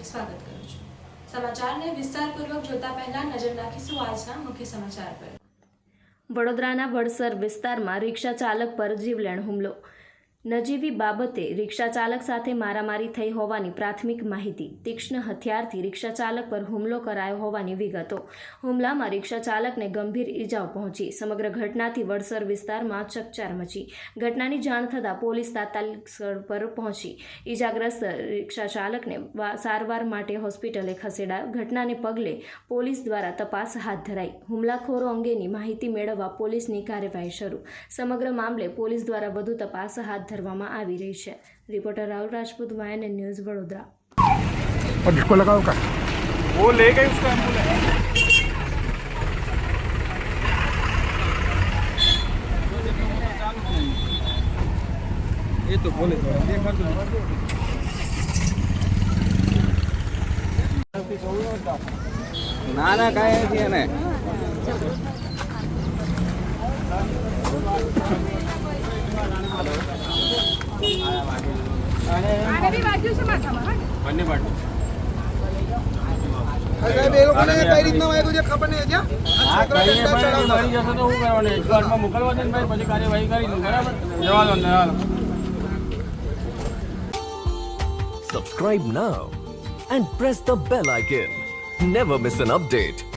હાર્દિક સ્વાગત કરું છું। સમાચારને વિસ્તારપૂર્વક જોતા પહેલા નજર નાખીશું આજના મુખ્ય સમાચાર પર। વડોદરાના વડસર વિસ્તારમાં રિક્ષા ચાલક પર જીવલેણ હુમલો। નજીવી બાબતે રિક્ષા ચાલક સાથે મારામારી થઈ હોવાની પ્રાથમિક માહિતી। તીક્ષ્ણ હથિયારથી રિક્ષા ચાલક પર હુમલો કરાયો હોવાની વિગતો। હુમલામાં રિક્ષા ચાલકને ગંભીર ઈજાઓ પહોંચી। સમગ્ર ઘટનાથી વડસર વિસ્તારમાં ચકચાર મચી। ઘટનાની જાણ થતાં પોલીસ તાત્કાલિક સ્થળ પર પહોંચી ઈજાગ્રસ્ત રિક્ષા ચાલકને સારવાર માટે હોસ્પિટલે ખસેડાયો। ઘટનાને પગલે પોલીસ દ્વારા તપાસ હાથ ધરાઈ। હુમલાખોરો અંગેની માહિતી મેળવવા પોલીસની કાર્યવાહી શરૂ। સમગ્ર મામલે પોલીસ દ્વારા વધુ તપાસ હાથ ધરવામાં આવી રહી છે। Reporter Rahul Rajput, YNN news, Vadodara. और जिसको लगा होगा वो ले गए उसका एम्बुलेंस। ये तो बोले देखा तो ना ना काय है ने આને બી વાગ્યું છે માથામાં બંને બાજુ સાહેબ એ લોકોને કઈ રીતના વાગ્યું છે ખબર નહીં હજી આ કઈ મરી જશે તો હું કરવાનું એકવારમાં મોકલવા દે ને ભાઈ પછી કાર્યવાહી કરી લઉં બરાબર જવા દો ને Subscribe now and press the bell icon. Never miss an update.